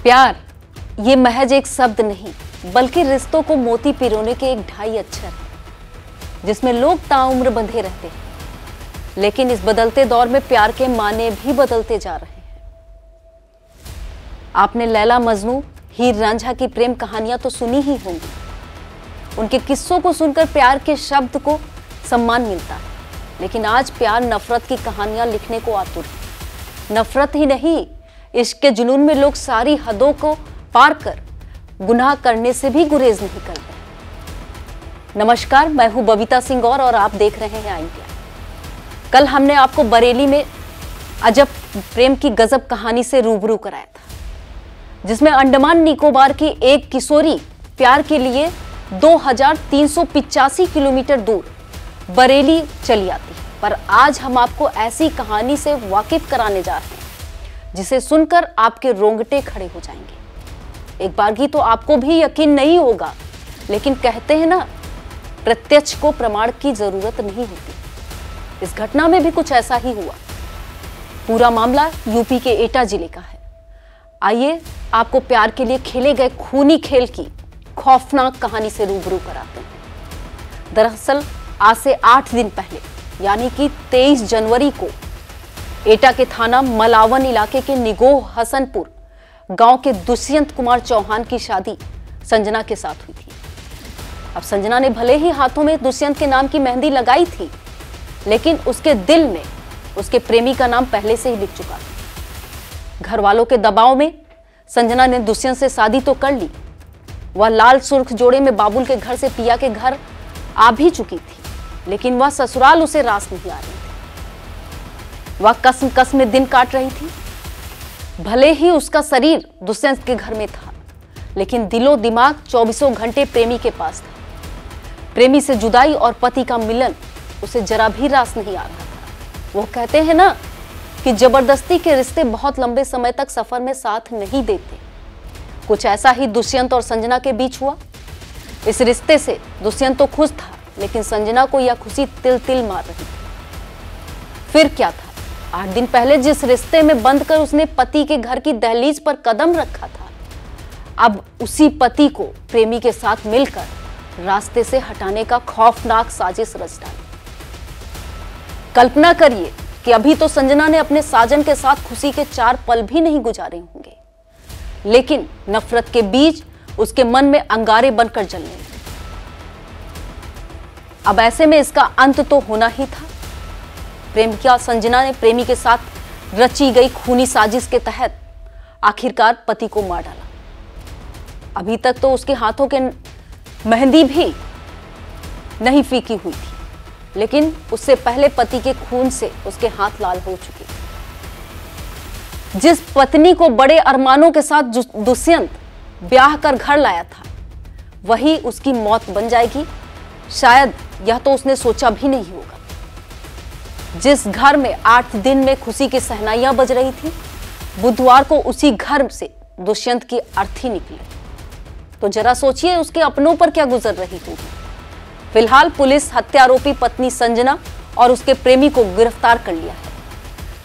प्यार ये महज एक शब्द नहीं बल्कि रिश्तों को मोती पिरोने के एक ढाई अक्षर है जिसमें लोग ताउम्र बंधे रहते हैं। लेकिन इस बदलते दौर में प्यार के माने भी बदलते जा रहे हैं। आपने लैला मजनू, हीर रांझा की प्रेम कहानियां तो सुनी ही होंगी। उनके किस्सों को सुनकर प्यार के शब्द को सम्मान मिलता है। लेकिन आज प्यार नफरत की कहानियां लिखने को आतुर है। नफरत ही नहीं, इश्क के जुनून में लोग सारी हदों को पार कर गुनाह करने से भी गुरेज नहीं करते। नमस्कार, मैं हूं बबीता सिंह और आप देख रहे हैं आई इंडिया। कल हमने आपको बरेली में अजब प्रेम की गजब कहानी से रूबरू कराया था, जिसमें अंडमान निकोबार की एक किशोरी प्यार के लिए 2385 किलोमीटर दूर बरेली चली आती है। पर आज हम आपको ऐसी कहानी से वाकिफ कराने जा रहे हैं जिसे सुनकर आपके रोंगटे खड़े हो जाएंगे। एक बार की तो आपको भी यकीन नहीं होगा, लेकिन कहते हैं ना, प्रत्यक्ष को प्रमाण की जरूरत नहीं होती। इस घटना में भी कुछ ऐसा ही हुआ। पूरा मामला यूपी के एटा जिले का है। आइए आपको प्यार के लिए खेले गए खूनी खेल की खौफनाक कहानी से रूबरू कराते हैं। दरअसल आज से 8 दिन पहले यानी कि 23 जनवरी को एटा के थाना मलावन इलाके के निगोह हसनपुर गांव के दुष्यंत कुमार चौहान की शादी संजना के साथ हुई थी। अब संजना ने भले ही हाथों में दुष्यंत के नाम की मेहंदी लगाई थी, लेकिन उसके दिल में उसके प्रेमी का नाम पहले से ही लिख चुका था। घर वालों के दबाव में संजना ने दुष्यंत से शादी तो कर ली। वह लाल सुर्ख जोड़े में बाबुल के घर से पिया के घर आ भी चुकी थी, लेकिन वह ससुराल उसे रास नहीं आ रही थी। वह कसम कसम में दिन काट रही थी। भले ही उसका शरीर दुष्यंत के घर में था, लेकिन दिलो दिमाग 24 घंटे प्रेमी के पास था। प्रेमी से जुदाई और पति का मिलन उसे जरा भी रास नहीं आ रहा था। वो कहते हैं ना कि जबरदस्ती के रिश्ते बहुत लंबे समय तक सफर में साथ नहीं देते। कुछ ऐसा ही दुष्यंत और संजना के बीच हुआ। इस रिश्ते से दुष्यंत तो खुश था, लेकिन संजना को यह खुशी तिल तिल मार रही थी। फिर क्या था, 8 दिन पहले जिस रिश्ते में बंद कर उसने पति के घर की दहलीज पर कदम रखा था, अब उसी पति को प्रेमी के साथ मिलकर रास्ते से हटाने का खौफनाक साजिश रच डाली। कल्पना करिए कि अभी तो संजना ने अपने साजन के साथ खुशी के 4 पल भी नहीं गुजारे होंगे, लेकिन नफरत के बीज उसके मन में अंगारे बनकर जलने लगे। अब ऐसे में इसका अंत तो होना ही था। प्रेमिका संजना ने प्रेमी के साथ रची गई खूनी साजिश के तहत आखिरकार पति को मार डाला। अभी तक तो उसके हाथों के मेहंदी भी नहीं फीकी हुई थी, लेकिन उससे पहले पति के खून से उसके हाथ लाल हो चुके थे। जिस पत्नी को बड़े अरमानों के साथ दुष्यंत ब्याह कर घर लाया था, वही उसकी मौत बन जाएगी, शायद यह तो उसने सोचा भी नहीं होगा। जिस घर में 8 दिन में खुशी की सहनाइयां बज रही थी, बुधवार को उसी घर से दुष्यंत की अर्थी निकली। तो जरा सोचिए उसके अपनों पर क्या गुजर रही होगी। फिलहाल पुलिस हत्यारोपी पत्नी संजना और उसके प्रेमी को गिरफ्तार कर लिया है।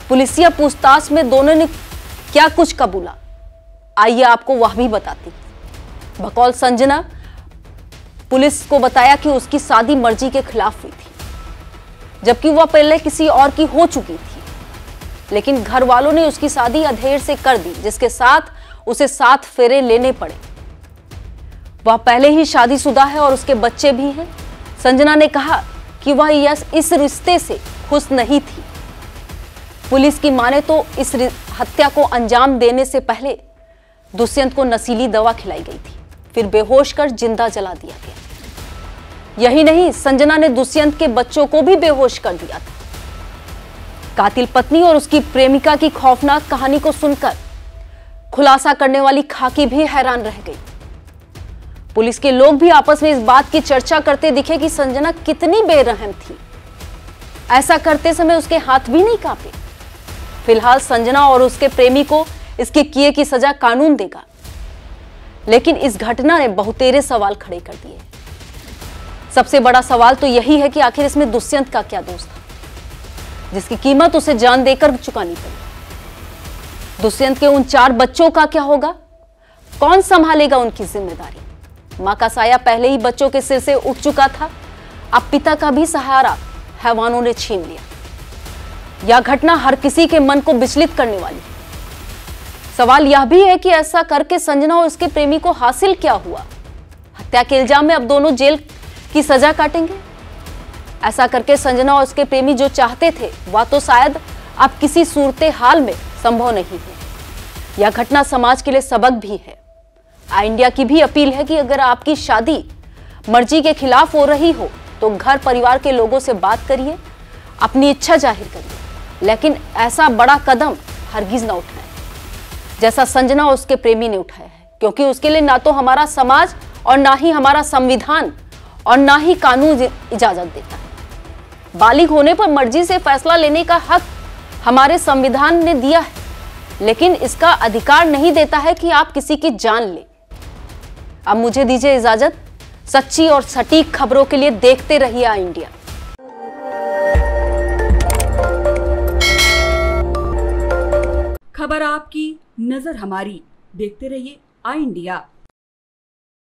पुलिसिया पूछताछ में दोनों ने क्या कुछ कबूला, आइए आपको वह भी बताती हूं। बकौल संजना पुलिस को बताया कि उसकी शादी मर्जी के खिलाफ हुई थी, जबकि वह पहले किसी और की हो चुकी थी। लेकिन घर वालों ने उसकी शादी अधेड़ से कर दी, जिसके साथ उसे 7 फेरे लेने पड़े। वह पहले ही शादीशुदा है और उसके बच्चे भी हैं। संजना ने कहा कि वह इस रिश्ते से खुश नहीं थी। पुलिस की माने तो इस हत्या को अंजाम देने से पहले दुष्यंत को नशीली दवा खिलाई गई थी, फिर बेहोश कर जिंदा जला दिया गया। यही नहीं, संजना ने दुष्यंत के बच्चों को भी बेहोश कर दिया था। कातिल पत्नी और उसकी प्रेमिका की खौफनाक कहानी को सुनकर खुलासा करने वाली खाकी भी हैरान रह गई। पुलिस के लोग भी आपस में इस बात की चर्चा करते दिखे कि संजना कितनी बेरहम थी। ऐसा करते समय उसके हाथ भी नहीं कांपे। फिलहाल संजना और उसके प्रेमी को इसके किए की सजा कानून देगा, लेकिन इस घटना ने बहुतेरे सवाल खड़े कर दिए। सबसे बड़ा सवाल तो यही है कि आखिर इसमें दुष्यंत का क्या दोष था, जिसकी कीमत उसे जान देकर चुकानी पड़ी। दुष्यंत के उन 4 बच्चों का क्या होगा, कौन संभालेगा उनकी जिम्मेदारी? मां का साया पहले ही बच्चों के सिर से उठ चुका था, अब पिता का भी सहारा हैवानों ने छीन लिया। यह घटना हर किसी के मन को विचलित करने वाली है। सवाल यह भी है कि ऐसा करके संजना और उसके प्रेमी को हासिल क्या हुआ? हत्या के इल्जाम में अब दोनों जेल की सजा काटेंगे। ऐसा करके संजना और उसके प्रेमी जो चाहते थे वह तो शायद अब किसी सूरत हाल में संभव नहीं है। यह घटना समाज के लिए सबक भी है। इंडिया की भी अपील है कि अगर आपकी शादी मर्जी के खिलाफ हो रही हो तो घर परिवार के लोगों से बात करिए, अपनी इच्छा जाहिर करिए, लेकिन ऐसा बड़ा कदम हरगिज न उठाएं जैसा संजना और उसके प्रेमी ने उठाया है, क्योंकि उसके लिए ना तो हमारा समाज और ना ही हमारा संविधान और ना ही कानून इजाजत देता है। बालिग होने पर मर्जी से फैसला लेने का हक हमारे संविधान ने दिया है, लेकिन इसका अधिकार नहीं देता है कि आप किसी की जान लें। अब मुझे दीजिए इजाजत। सच्ची और सटीक खबरों के लिए देखते रहिए आई इंडिया। खबर आपकी, नजर हमारी। देखते रहिए आई इंडिया।